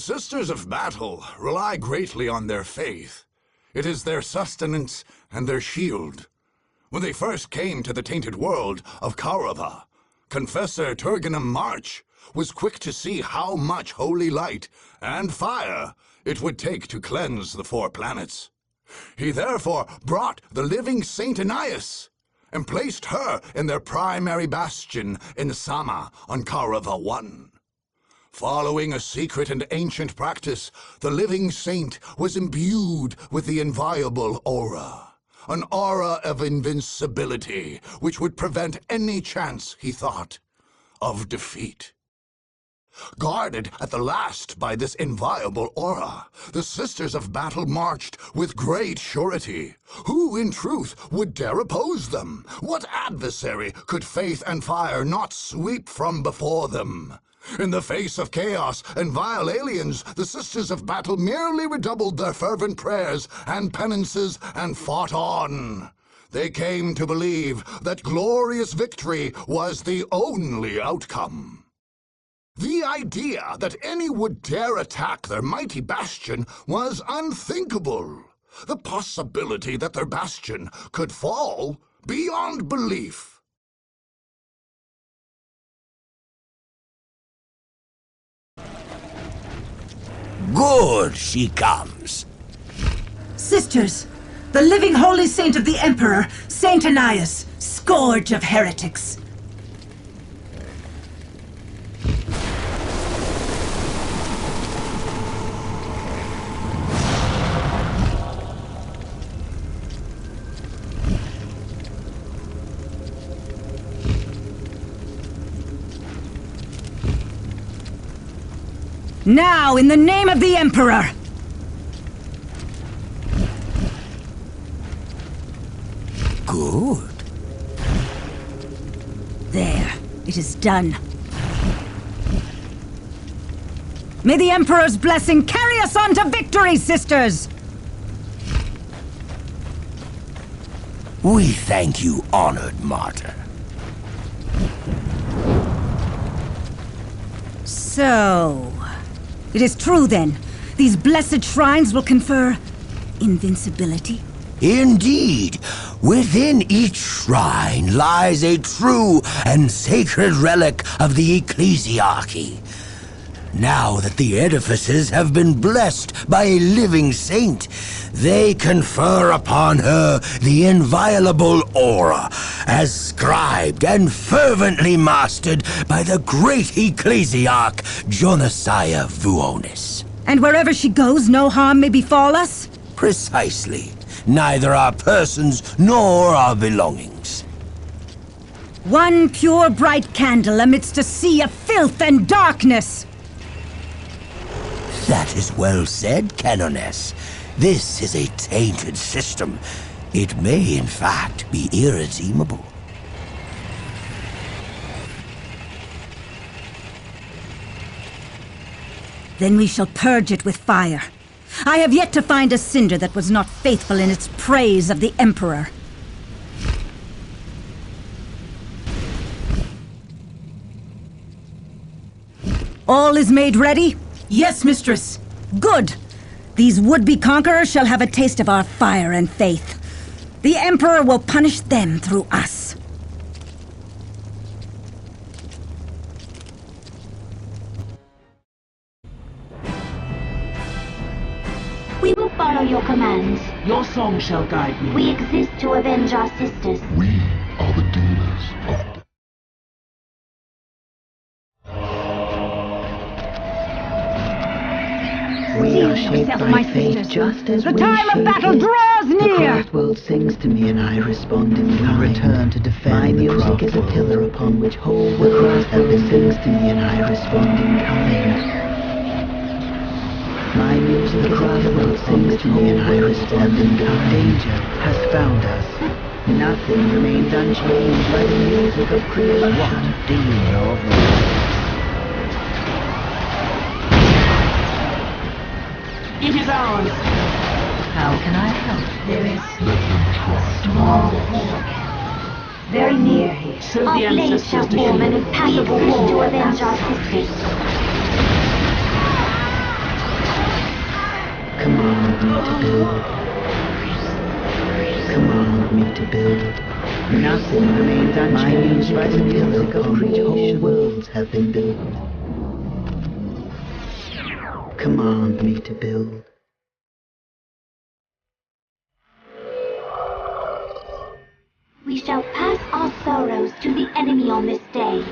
Sisters of Battle rely greatly on their faith. It is their sustenance and their shield. When they first came to the tainted world of Kaurava, Confessor Turganum March was quick to see how much holy light and fire it would take to cleanse the 4 planets. He therefore brought the living Saint Anais and placed her in their primary bastion in Sama on Kaurava 1. Following a secret and ancient practice, the living saint was imbued with the inviolable aura. An aura of invincibility, which would prevent any chance, he thought, of defeat. Guarded at the last by this inviolable aura, the Sisters of Battle marched with great surety. Who, in truth, would dare oppose them? What adversary could faith and fire not sweep from before them? In the face of chaos and vile aliens, the Sisters of Battle merely redoubled their fervent prayers and penances and fought on. They came to believe that glorious victory was the only outcome. The idea that any would dare attack their mighty bastion was unthinkable. The possibility that their bastion could fall beyond belief. Good, she comes. Sisters, the living holy saint of the Emperor, Saint Anais, scourge of heretics. Now, in the name of the Emperor! Good. There, it is done. May the Emperor's blessing carry us on to victory, sisters! We thank you, honored martyr. So... it is true, then. These blessed shrines will confer invincibility? Indeed. Within each shrine lies a true and sacred relic of the ecclesiarchy. Now that the edifices have been blessed by a living saint, they confer upon her the inviolable aura, ascribed and fervently mastered by the great ecclesiarch Jonasiah Vuonis. And wherever she goes, no harm may befall us? Precisely. Neither our persons nor our belongings. One pure bright candle amidst a sea of filth and darkness! That is well said, Canoness. This is a tainted system. It may, in fact, be irredeemable. Then we shall purge it with fire. I have yet to find a cinder that was not faithful in its praise of the Emperor. All is made ready? Yes, mistress. Good. These would-be conquerors shall have a taste of our fire and faith. The Emperor will punish them through us. We will follow your commands. Your song shall guide me. We exist to avenge our sisters. We are the demons of We are shaped by fate, just as the time of battle draws near! The world sings to me and I respond in kind. We return to defend. My music is a pillar upon which whole world sings to me and I respond in kind. My music is a world sings to me and I respond in kind. Danger has found us. Nothing remains unchanged by the music of creation. What do you know of the It is ours. How can I help? There is Let them try. small hole very near here. Show Our the blades shall ancestors to form an heal. impassable wall to avenge our sisters. to build. Command me to build. Nothing remains unchanged by the music of creation. Whole worlds have been built. Command me to build. We shall pass our sorrows to the enemy on this day.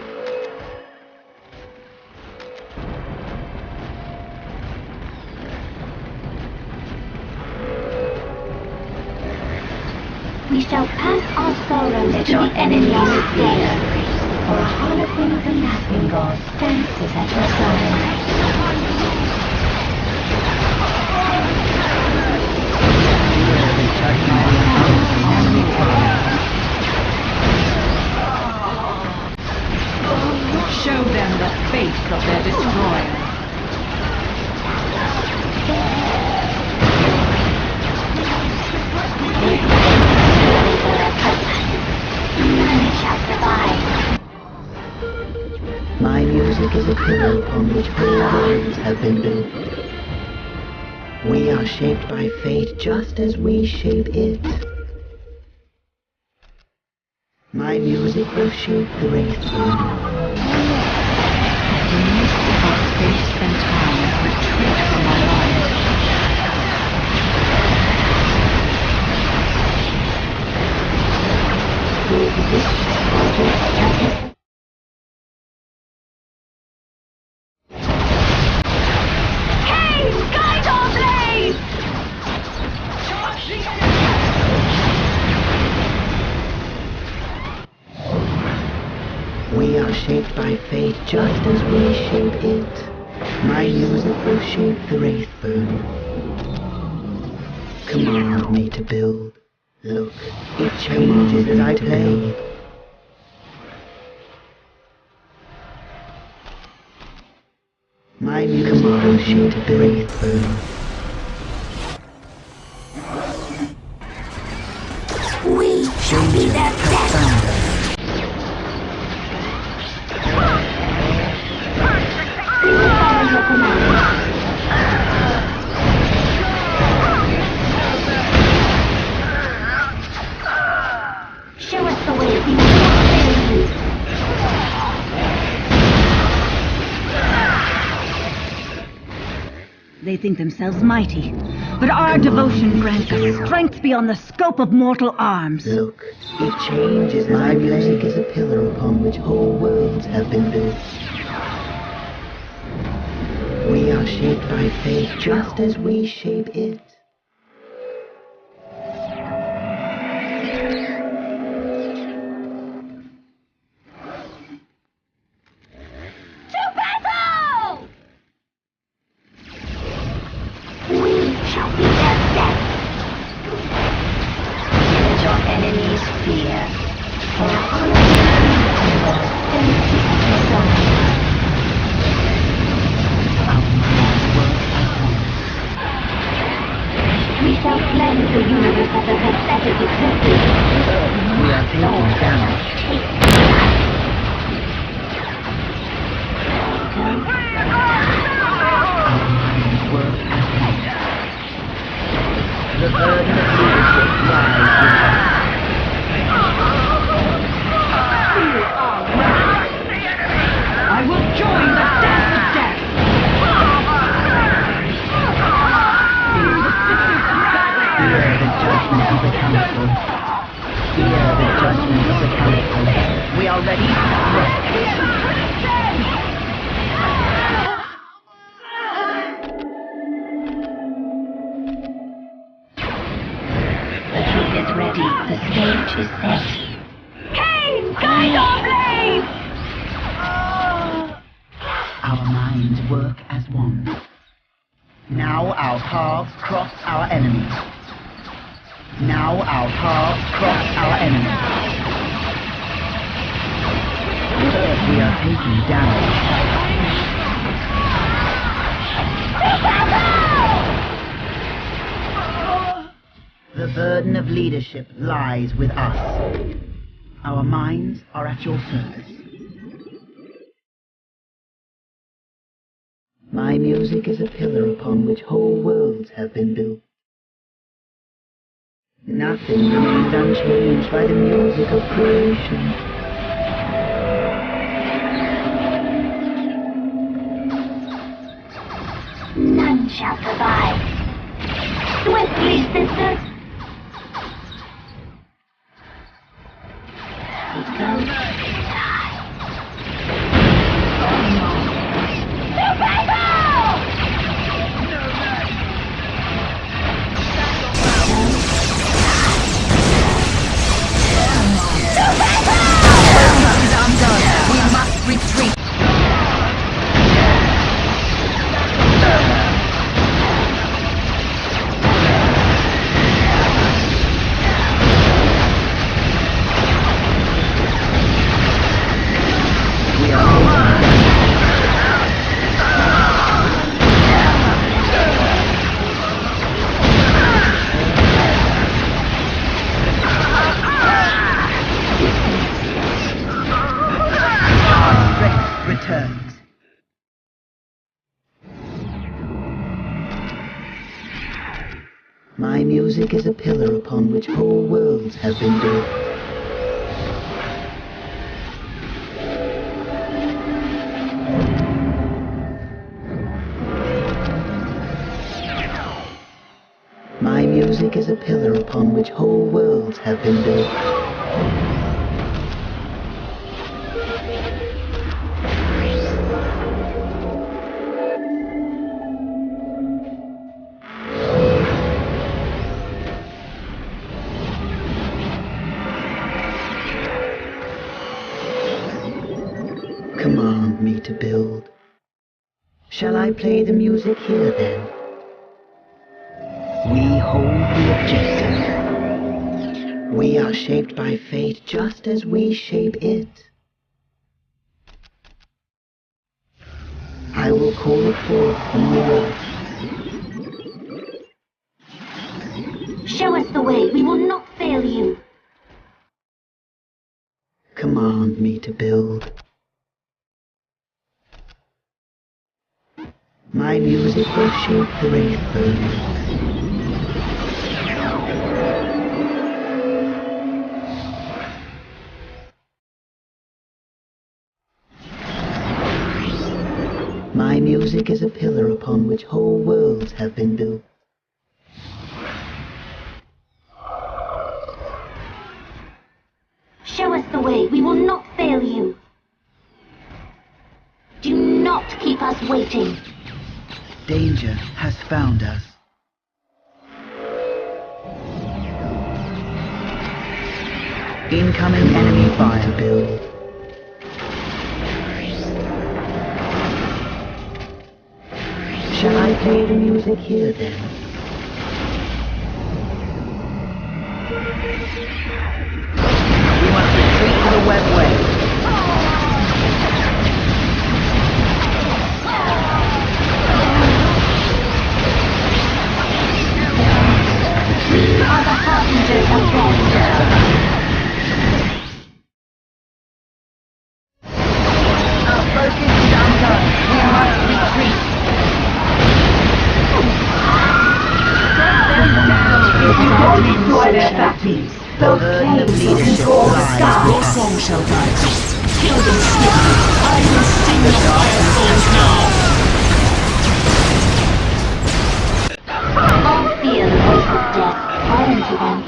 We shall pass our sorrows to the enemy on this day. For a harlequins and laughing god dances at your side. Show them the fate of their destroyer. None shall survive. My music is a pillar upon which whole worlds have been built. We are shaped by fate just as we shape it. My music will shape the race through. The mist of space and time retreat from my mind. Hey, Skydor Blade! We are shaped by fate just as we shape it. My music will shape the wraithburn. Command me to build. Look, it changes as I play. My music will shape the wraithburn. We shall be their death. We will follow your command. Show us the way we will not fail you. They think themselves mighty, but our devotion grants us strength beyond the scope of mortal arms. Look, it changes as my music is a pillar upon which whole worlds have been built. We are shaped by fate just as we shape it. To battle! We shall be their death. Let your enemies fear. For a harlequin dances at your side. We shall cleanse the universe of the pathetic existence. We are taking damage. Our minds work as one. The burden of leadership lies with us. I will join the dance of death. Fear the judgment of the council. Fear the judgment of the council. We are ready. The king is ready. The stage is set. Hey, Skydor Blade! Our minds work as one. Now our paths cross our enemies. Now our paths cross our enemies. We are taking damage. The burden of leadership lies with us. Our minds are at your service. My music is a pillar upon which whole worlds have been built. Nothing remains unchanged by the music of creation. None shall survive. Swiftly, sisters! It goes to die. We must retreat. Returns. My music is a pillar upon which whole worlds have been built. My music is a pillar upon which whole worlds have been built. Command me to build. Shall I play the music here then? We hold the objective. We are shaped by fate just as we shape it. I will call it forth from the earth. Show us the way. We will not fail you. Command me to build. My music will shape the wraithbone. My music is a pillar upon which whole worlds have been built. Show us the way. We will not fail you. Do not keep us waiting. Danger has found us. Incoming enemy fire. Build. Shall I play the music here then? We must retreat to the webway. We are the harbingers of death. Our focus is undone. We must retreat. Destroy their factories. Those flames will control the sky. Your song shall guide us. Kill them swiftly. I will sting the fire souls now. All fear the voice of death. Foreign to them.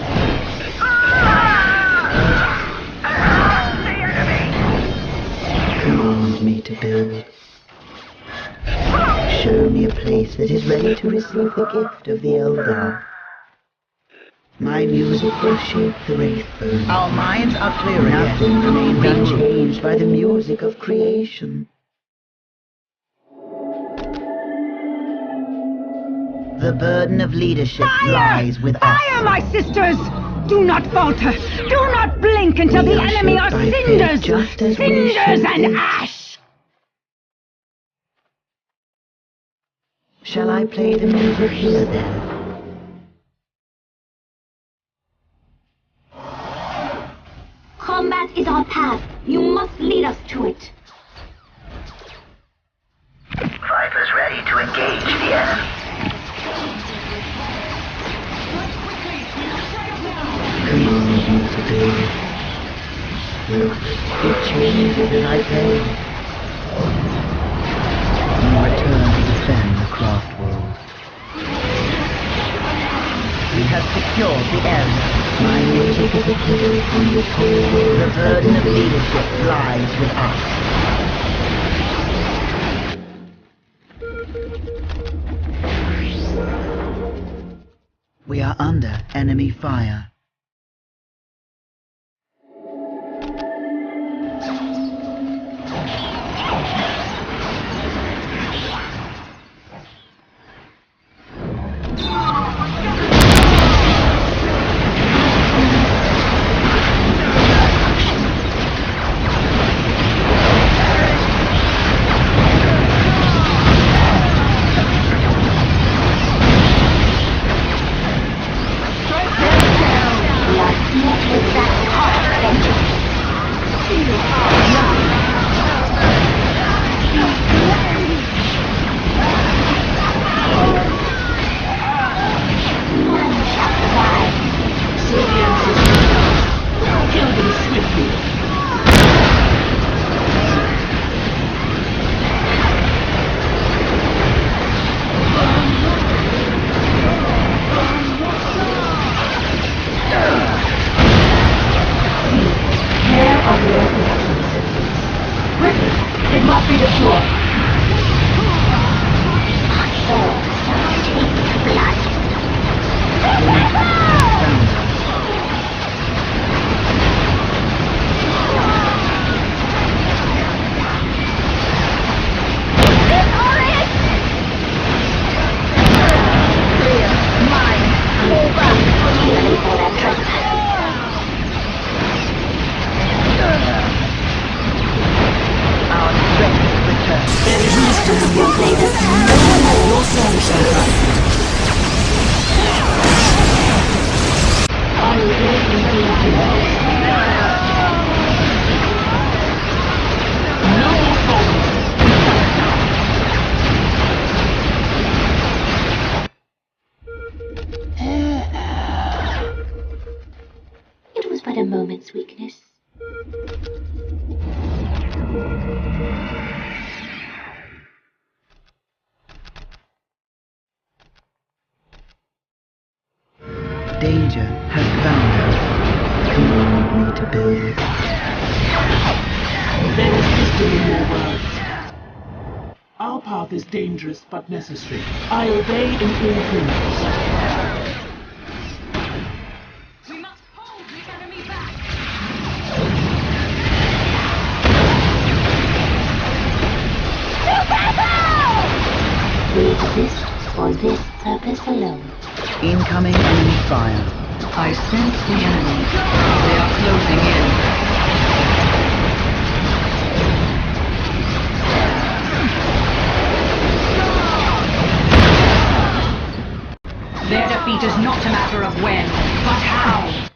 Command me to build. Show me a place that is ready to receive the gift of the Eldar. My music will shape the wraithbone. Our minds are clear again. Nothing remains unchanged by the music of creation. The burden of leadership lies with us. Fire, my sisters! Do not falter! Do not blink until the enemy are cinders! Cinders and ash! Shall I play the music here then? Combat is our path. You must lead us to it. Vipers ready to engage the enemy. as I came. We return to defend the craft world. We have secured the area. My native is a hero from the cold. The burden of leadership lies with us. We are under enemy fire. It was but a moment's weakness. Danger has found us. You want me to build. There is wisdom in your words. Our path is dangerous but necessary. I obey in all things. We must hold the enemy back! We exist for this purpose alone. Incoming enemy fire. I sense the enemy. They are closing in. Their defeat is not a matter of when, but how.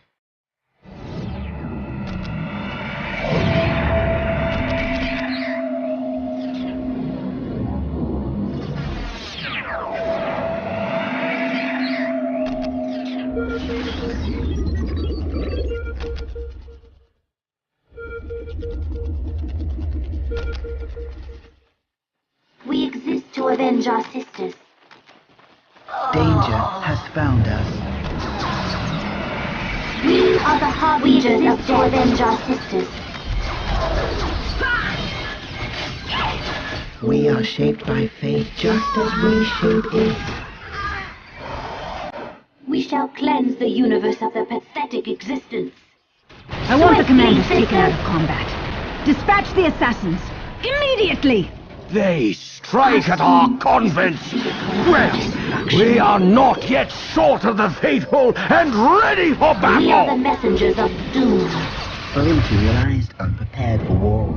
We exist to avenge our sisters. Danger has found us. We are the harbingers of to avenge our sisters. We are shaped by fate just as we shape it. We shall cleanse the universe of their pathetic existence. I want the commanders taken out of combat. Dispatch the assassins. Immediately! They strike at our convents! Well, we are not yet short of the faithful and ready for We are the battle! messengers of doom. Unmaterialized, unprepared for war.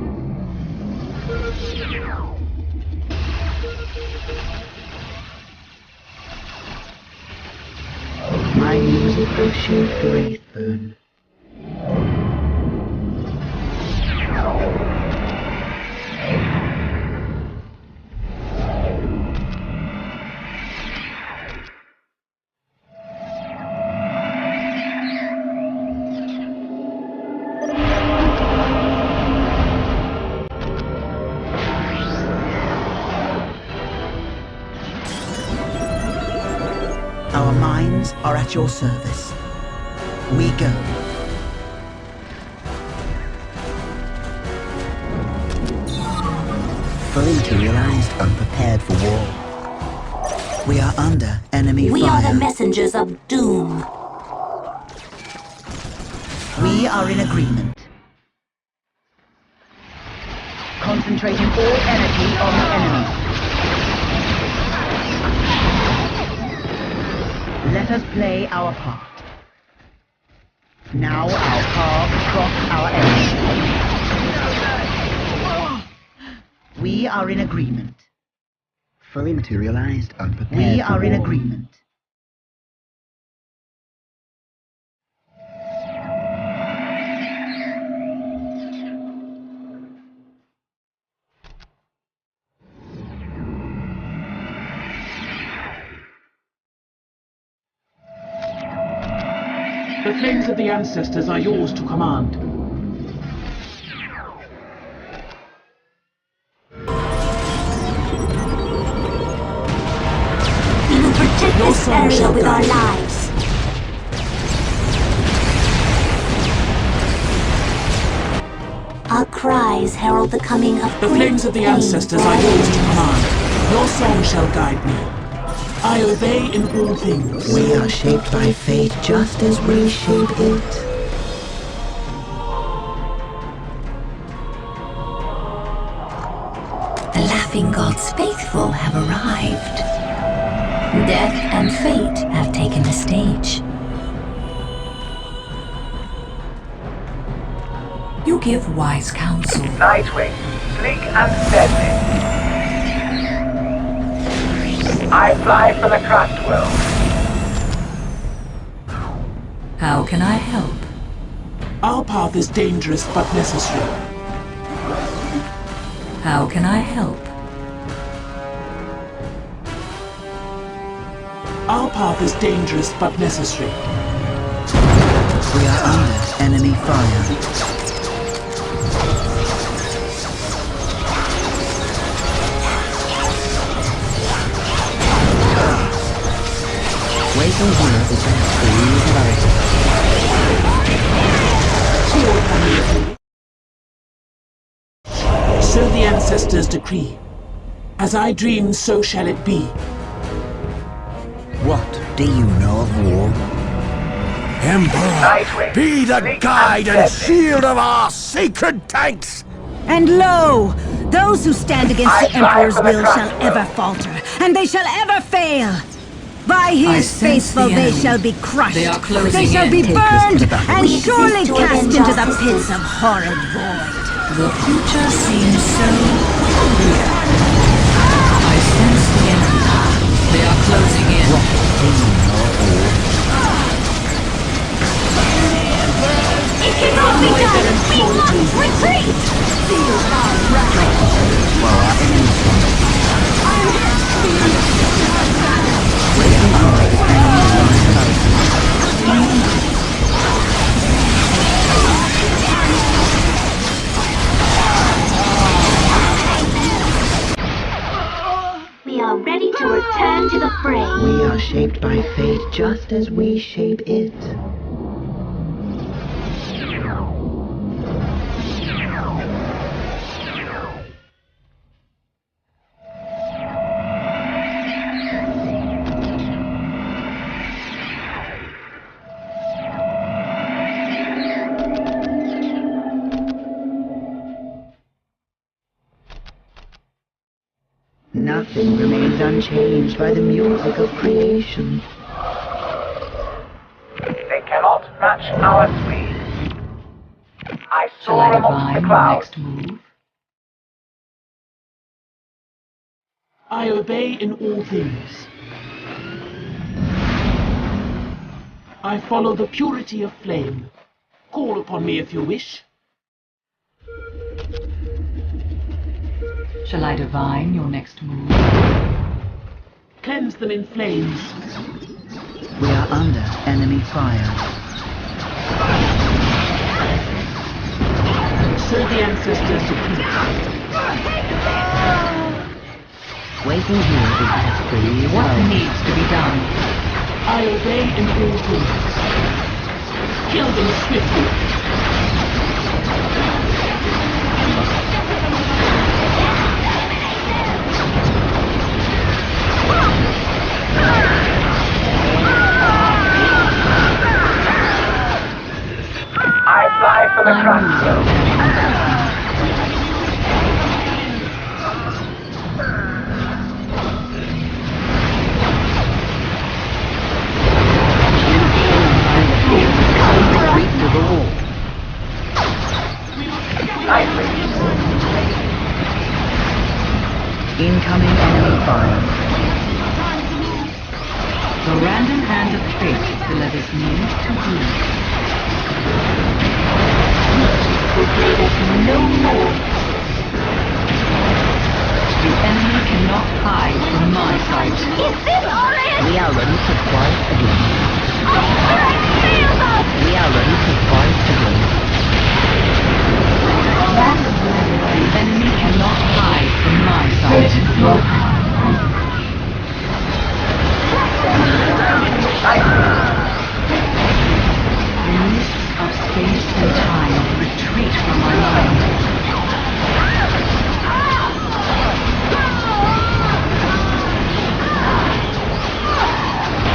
My music will shoot the wraith burn. Our minds are at your service. We go. Fully materialized, unprepared for war. We are under enemy fire. We are the messengers of doom. We are in agreement. Concentrating all energy on the enemy. Let us play our part. Now our paths cross our enemy. We are in agreement. Fully materialized, unprepared. We are in agreement. The flames of the ancestors are yours to command. We will protect this area with our lives. Our cries herald the coming of The flames of the ancestors are yours to command. Your song shall guide me. I obey in all things. We are shaped by fate just as we shape it. The laughing gods faithful have arrived. Death and fate have taken the stage. You give wise counsel. Nightwing, sleek and deadly. I fly for the craft world. How can I help? Our path is dangerous but necessary. How can I help? Our path is dangerous but necessary. We are under enemy fire. Waiting here is the So the ancestors decree. As I dream, so shall it be. What do you know of war? Emperor, Nightwing, be the sleek guide and deadly. shield of our sacred tanks! And lo, those who stand against I the Emperor's fly for the will shall craft ever world. falter, and they shall ever fail. By I his sense faithful the they enemy. shall be crushed. They are closing They shall in. be Take us to burned the battle. and We exist surely to cast avenge into the our pits of horrid void. The future seems so clear. I sense the enemy. They are closing in. It cannot be done! We must retreat! Feel our wrath! We are ready to return to the fray. We are shaped by fate just as we shape it. Nothing remains unchanged by the music of creation. They cannot match our speed. I Shall I soar amongst divine the your clouds. next move? I obey in all things. I follow the purity of flame. Call upon me if you wish. Shall I divine your next move? Cleanse them in flames. We are under enemy fire. So the ancestors decree. Waiting here is as free as What hell. needs to be done? I obey in all things. Kill them swiftly. I fly for the crossroads. Incoming enemy fire. The random hand of fate delivers me to you. Let us no more. The enemy cannot hide from my sight. Is this all it is? We are ready to fight again. I feel that! We are ready to fight again. The enemy cannot hide from my sight. The mists of space and time retreat from my mind.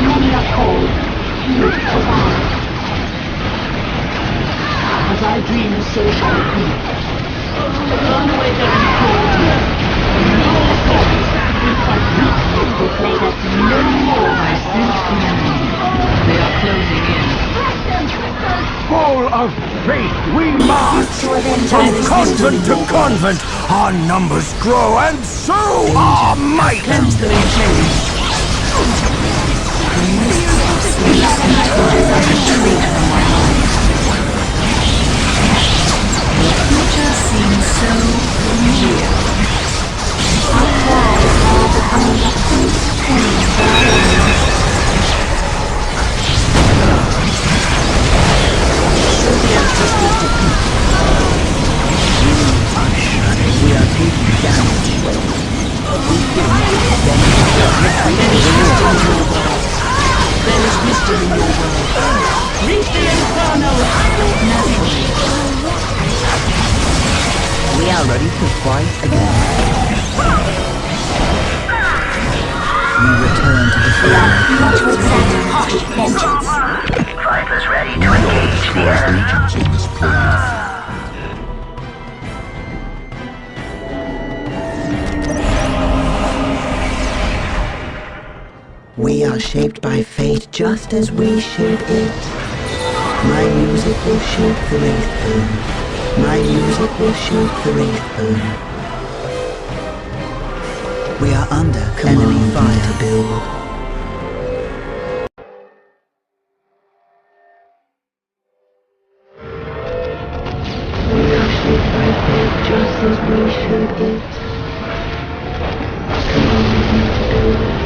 Many are cold, few survive. As I dream, so shall it be. Burn away their impurity. Let us no more. I sense the enemy. They are closing in. Full of faith, we march! From convent to convent, our numbers grow, and so our might! Cleanse them in chains. Retreat from my mind. The future seems so near. Our cries are becoming a faint scream for our enemies. We are taking damage. There is wisdom in your world. Reach the inferno! We are ready to fight again. We return to the field. Not to exact harsh vengeance. Fighters ready to We are the engage true here. agents on this plane. We are shaped by fate just as we shape it. My music will shape the wraithbone. My music will shape the wraithbone. We are under enemy fire to build. We are shaped by fate just as we shape it. Command me to build.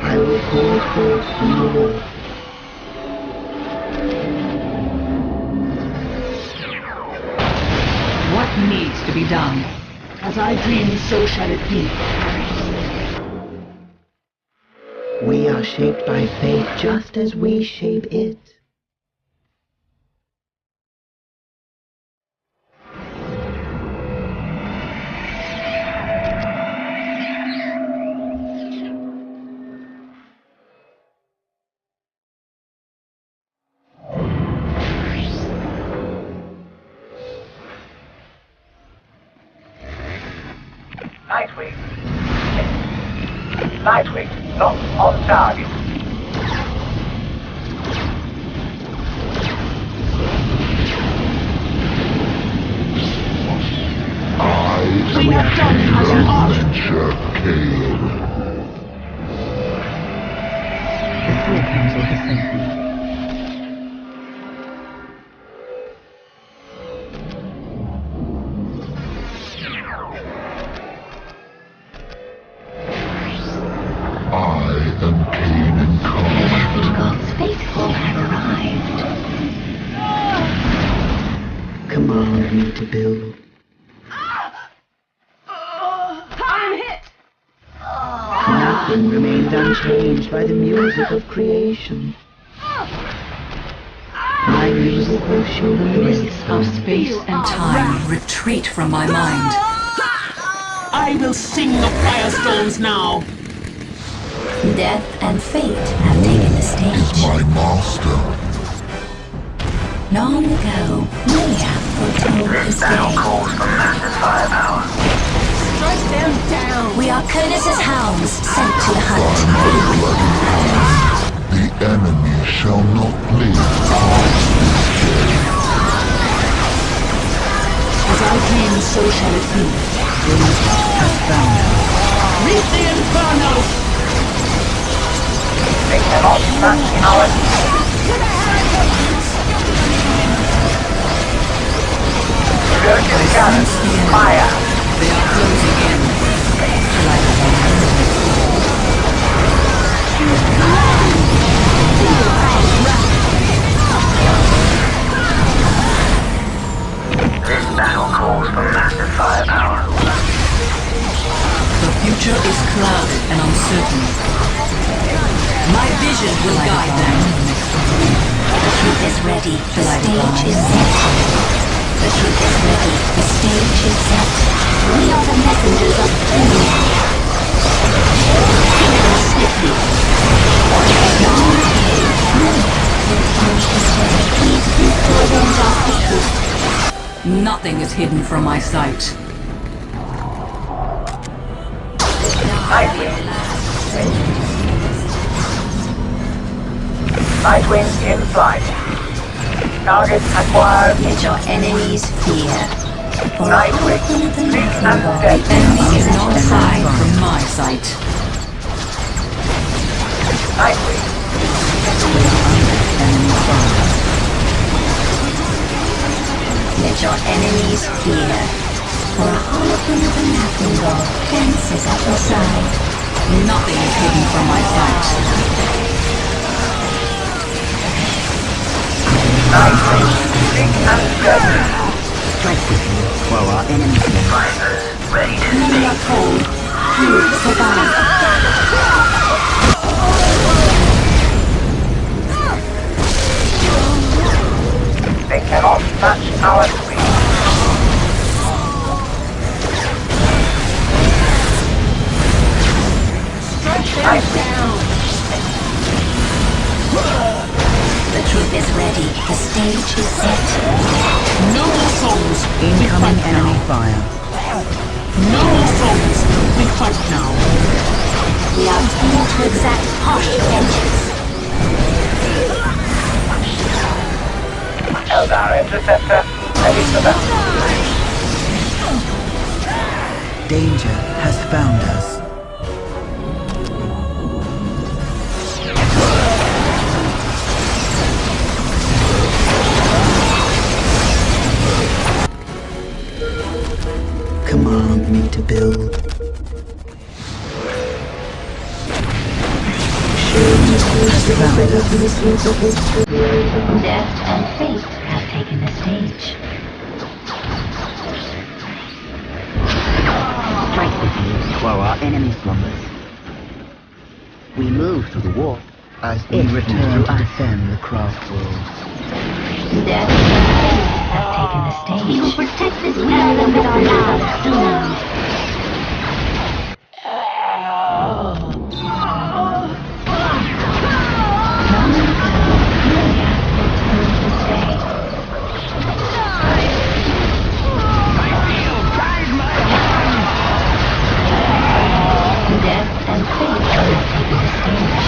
I will call forth from the wall. What needs to be done? As I dream, so shall it be. We are shaped by fate just as we shape it. Nightwing. Nightwing, not on target. I We have done as you asked. WH40K. The full council has sent me. I am Cain incarnate. God's faithful have arrived. Command me to build. I'm hit! Nothing Nothing remains unchanged by the music of creation. My music will shield the Mists race of space and time retreat from my mind. I will sing the firestorms now. Death and fate have taken the Is stage. my master. Long ago, we have foretold this day. Strike them down! We are Cronus's hounds sent to the By hunt. my bloody hand, the enemy shall not live past this day. As I dream, so shall it be. has found us. Meet the inferno! Fire! They are closing in. Like This battle calls for massive firepower. the future is clouded and uncertain. My vision will guide them. The truth is ready. The stage is set. The truth is ready. The stage is set. We are the messengers of doom. Kill them swiftly. Long ago, foretold this day. These poisons are sacred. Nothing is hidden from my sight. Nightwing in flight. Target acquired. Let your enemies fear. For Nightwing, seek and death. Enemy is not high from my sight. Nightwing, Let your enemies fear. For a harlequin of a laughing god dances at your side. Nothing is hidden from my sight. Nightwing, seek and death. Strike with me while our enemies sleep. Fighters, ready to Many are cold. Few survive. They cannot match our speed. The truth is ready. The stage is set. No more songs. Incoming enemy fire. No more songs. We fight now. We are here to exact harsh vengeance. Eldar interceptor, ready for battle. Danger has found us. Command me to build. Death and fate have taken the stage. Strike with me while our enemy slumbers. We move through the war as we return to defend the craft world. Death and fate have taken the stage. We will protect this land with our lives. Doomed. Long ago, we have foretold this day. Death and fate have taken the stage.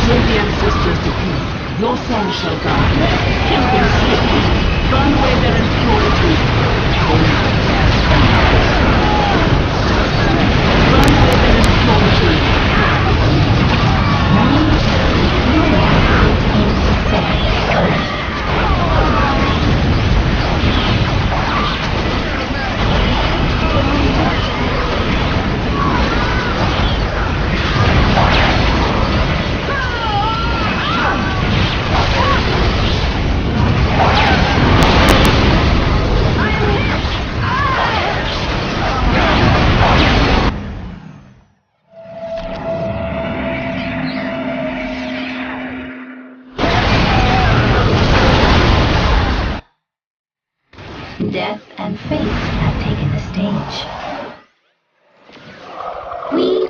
Send the ancestors to peace. Your son shall die. Kill them swiftly. Burn away their impurity. Burn away their impurity.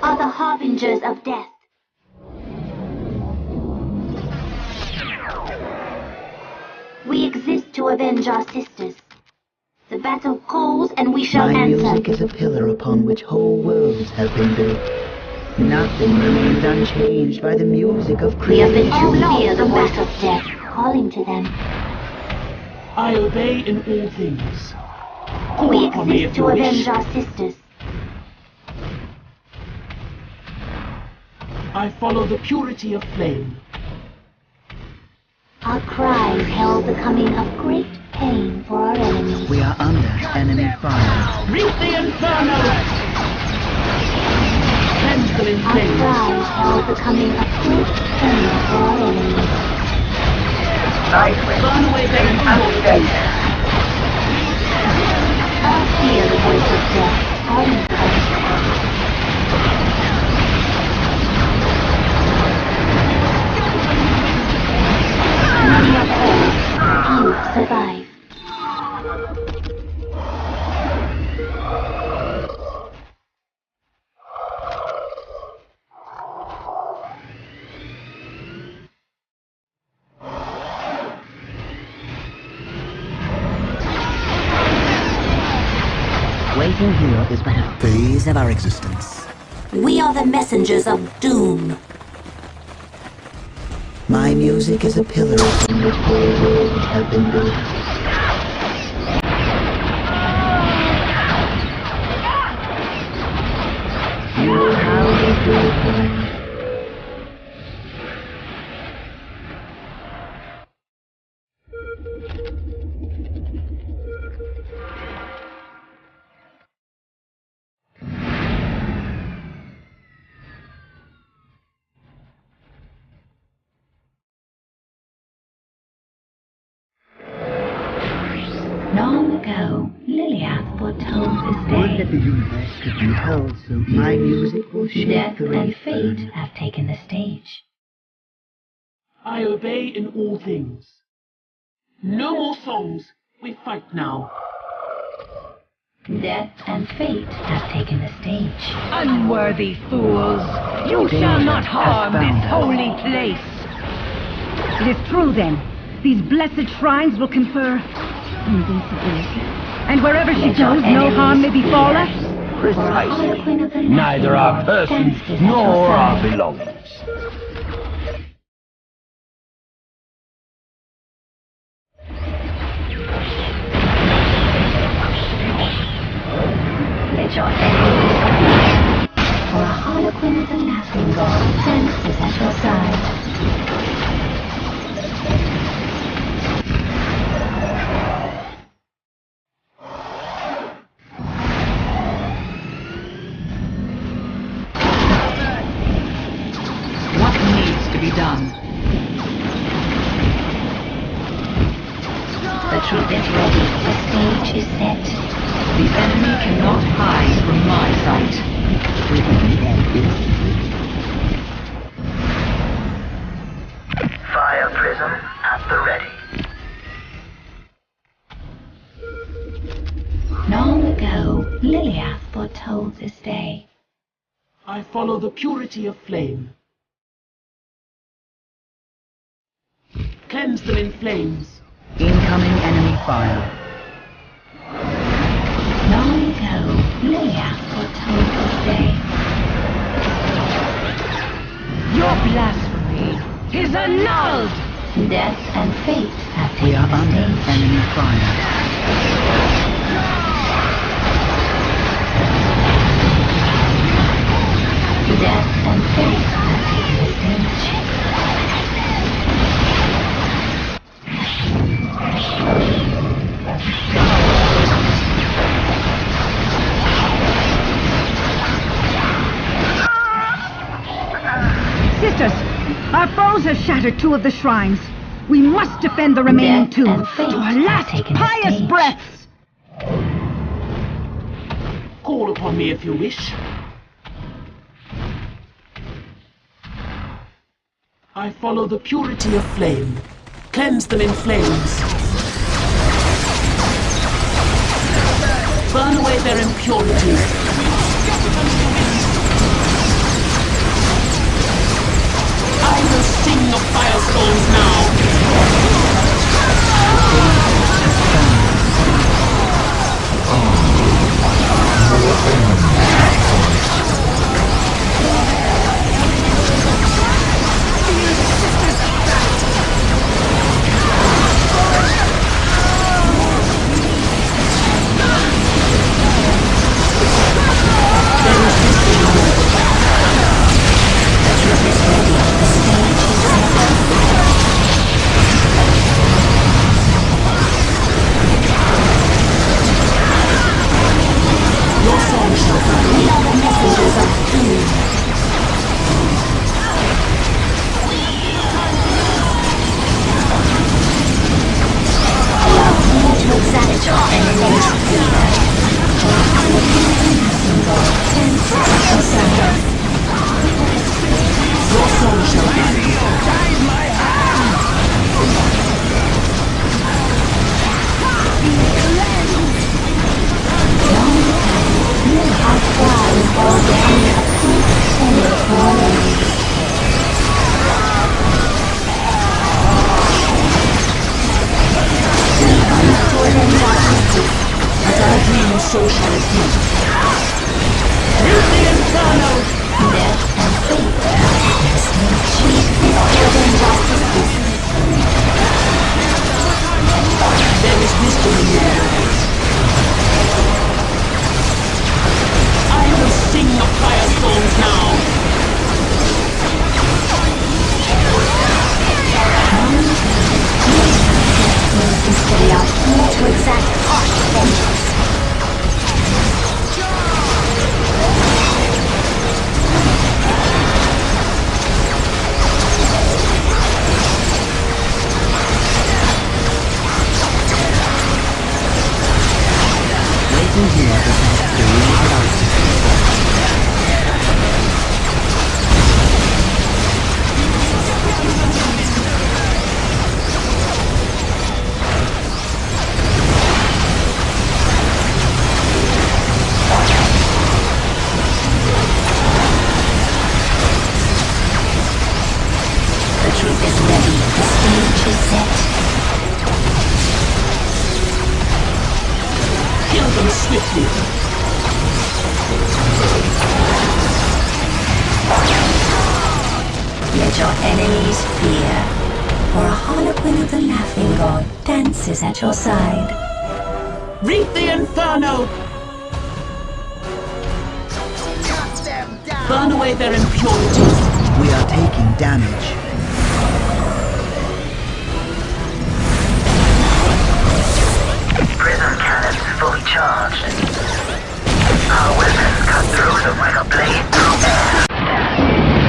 are the harbingers of death. We exist to avenge our sisters. The battle calls and we shall My answer. music is a pillar upon which whole worlds have been built. Nothing remains unchanged by the music of We have been creation. all hear the voice of death calling to them. I obey in all things. Call We upon me exist if to you avenge wish. our sisters. I follow the purity of flame. Our cries herald the coming of great pain for our enemies. We are under enemy fire. Reap the inferno! Cleanse them in Our flames. cries herald the coming of great pain for our enemies. Burn away their impurities. All hear the voice of death calling to them. Many are called, few survive. Waiting here is but a phase of our existence. We are the messengers of doom. My music is a pillar upon which whole worlds have been built. You will have a good one. Long ago, Liliath foretold this Would that day. the universe could be held so my music will shape Death the and race fate burn. have taken the stage. I obey in all things. No more songs. We fight now. Death and fate have taken the stage. Unworthy fools! You shall not harm this holy place! It is true, then. These blessed shrines will confer invincibility. And wherever she goes, no harm may befall us? Precisely. Neither our persons nor our belongings. Let your enemies for a harlequin with a laughing god dances at your side. What needs to be done? The truth is ready. The stage is set. The enemy cannot hide from my sight. Fire prism at the ready. Long ago, Liliath foretold this day. I follow the purity of flame. Cleanse them in flames. Incoming enemy fire. Long ago, Liliath foretold this day. Your blasphemy is annulled! Death and fate have We taken are the under stage. enemy fire. Death and fate have taken the stage. Sisters, our foes have shattered 2 of the shrines. We must defend the remaining Death 2 and fate to our have last taken the pious stage. breaths. Call upon me if you wish. I follow the purity of flame. Cleanse them in flames. Burn away their impurities. that your enemies fear. For a harlequin of the laughing god dances at your side. Reap the inferno! Burn away their impurities. We are taking damage. Prism cannons fully charged. Our weapons cut through them like a blade through air.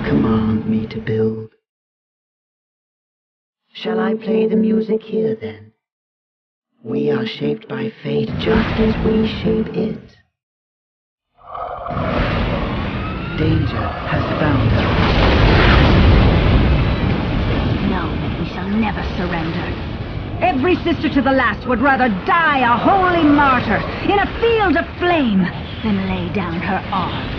Command me to build. Shall I play the music here then? We are shaped by fate just as we shape it. Danger has found us. Know that we shall never surrender. Every sister to the last would rather die a holy martyr in a field of flame than lay down her arms.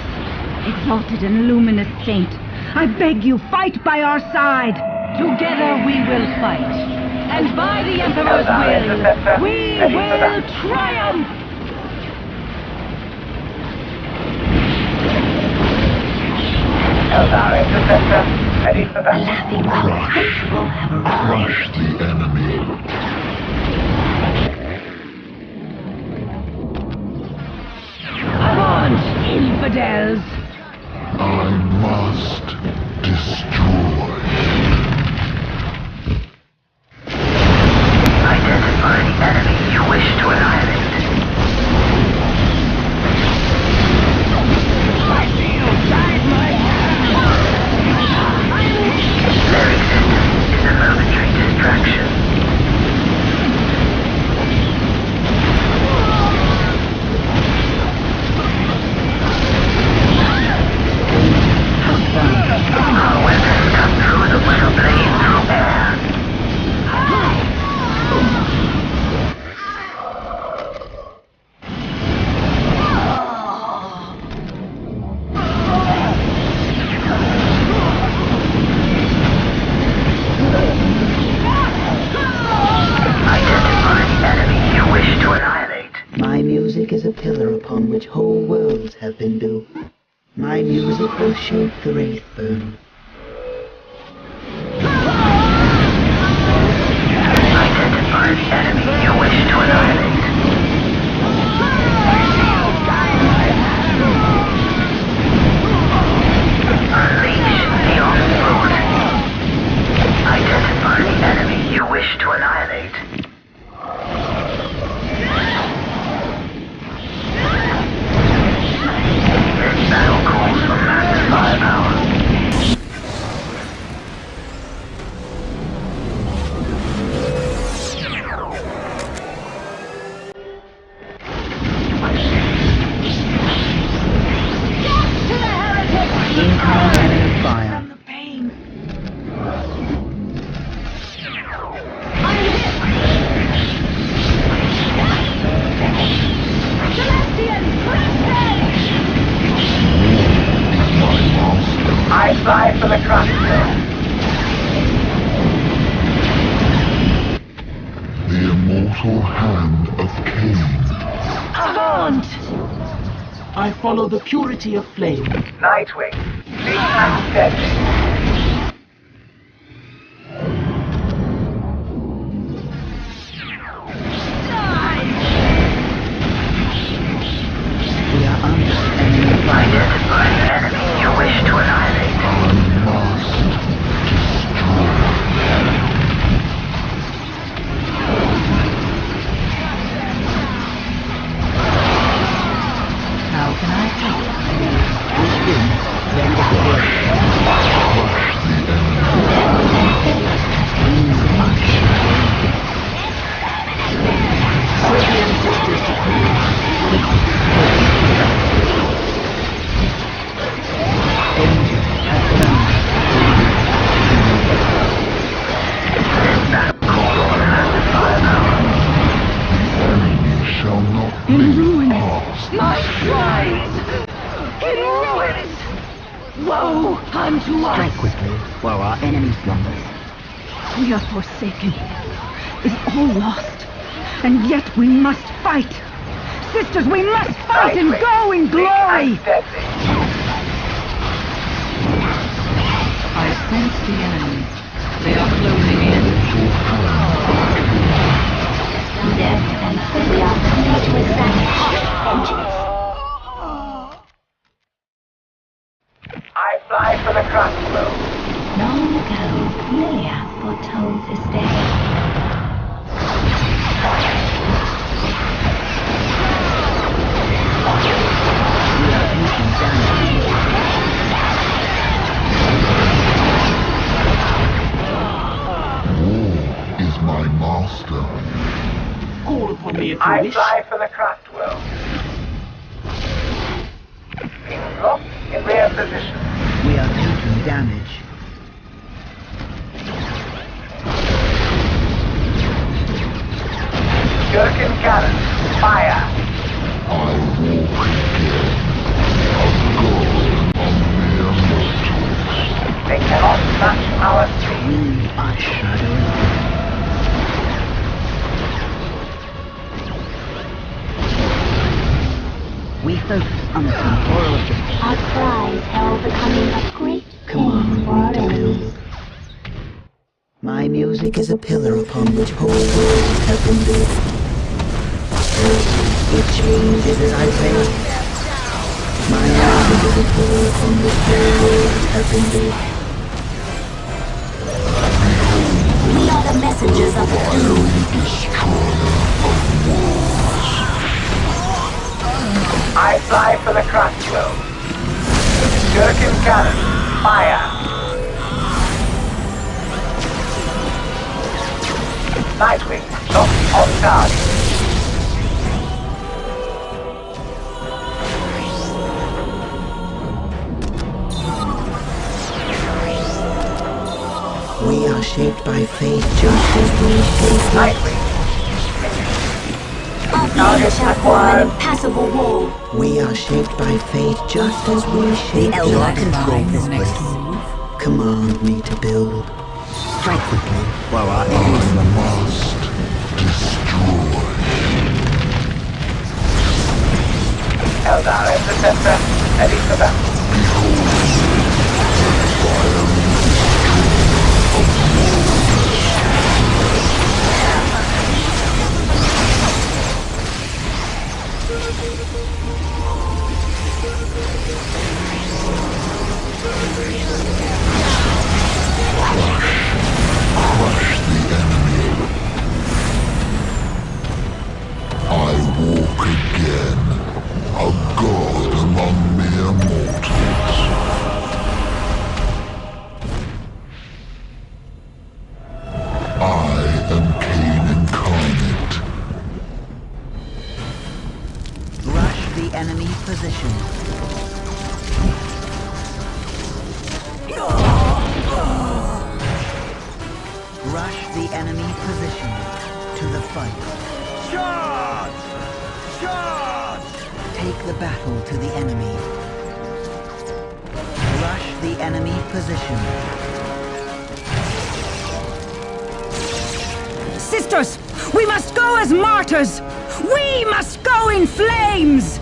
Exalted and luminous saint, I beg you, fight by our side. Together we will fight. And by the Emperor's will, we will triumph! Eldar interceptor, ready for battle. Laughing gods will have Crush arrived. the enemy. Avaunt, infidels! I must destroy. Identify the enemy you wish to annihilate. I feel inside my Their existence is a momentary distraction. Our weapons cut through them like a blade through air. Identify the enemy you wish to annihilate. My music is a pillar upon which whole worlds have been built. My music will shape the Wraithburn. Identify the enemy you wish to annihilate. Unleash the onslaught. Identify the enemy you wish to annihilate. This battle calls for massive firepower. Incoming enemy fire. I fly for the crossbow. The immortal hand of Cain. Avaunt! I follow the purity of flame. Nightwing, big and deadly. We are under enemy fire. Identify the enemy you wish to annihilate. I must destroy. How can I help? Within, then the Woe unto us! Strike quickly, while our enemy slumbers. We are forsaken. Is all lost. And yet we must fight. Sisters, we must fight and go in glory! I sense the enemy. They are closing in. Death and we are ready to exact vengeance. I fly for the crossbow. Long ago, Liliath foretold this day. We are taking damage. War is my master. Call upon me if you I wish. fly for the craftwell. Being locked in rear position. We are taking damage. Gherkin cannon. Fire. I walk again, a god among mere mortals. They cannot match our speed. We are shadows. We focus on the temporal objective. Our cries herald the coming of great Command things for our me to build. enemies. My music is a pillar upon which whole worlds have been built. It changes as I play. My music is a pillar upon which whole worlds have been built. We are the messengers of the doom. Destroyer of worlds. I fly for the crossbow. Gherkin cannon. Fire. Nightwing. Locked on target. We are shaped by fate just as we shape life. Nightwing. Our flames shall form an impassable wall. We are shaped by fate just as we shape Eldar life. control this place. Command me to build. Strike quickly while our I enemies must destroy. Eldar interceptor. Ready for battle. Crush the enemy. I walk again, a god among mere mortals. I am Cain incarnate. rush the enemy position. Rush the enemy position to the fight. Charge! Charge! Take the battle to the enemy. Rush the enemy position. Sisters, we must go as martyrs! We must go in flames!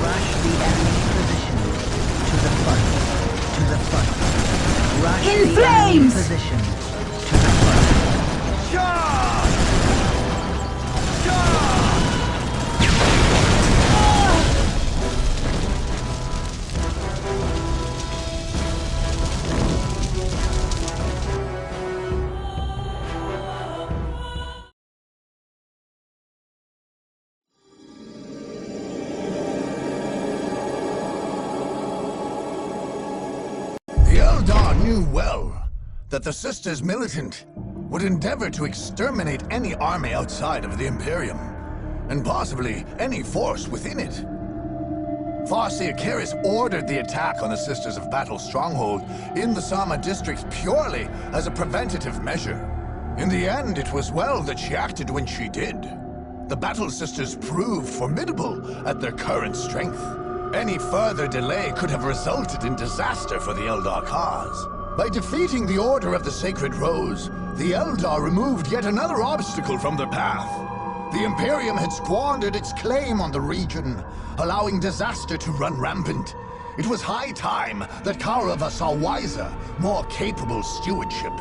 Rush the enemy position to the fight. To the fight. Rush In the flames! enemy position to the fight. Charge! Charge! The Eldar knew well that the Sisters Militant would endeavor to exterminate any army outside of the Imperium, and possibly any force within it. Farseer Karis ordered the attack on the Sisters of Battle Stronghold in the Sama district purely as a preventative measure. In the end, it was well that she acted when she did. The Battle Sisters proved formidable at their current strength. Any further delay could have resulted in disaster for the Eldar cause. By defeating the Order of the Sacred Rose, the Eldar removed yet another obstacle from their path. The Imperium had squandered its claim on the region, allowing disaster to run rampant. It was high time that Kaurava saw wiser, more capable stewardship.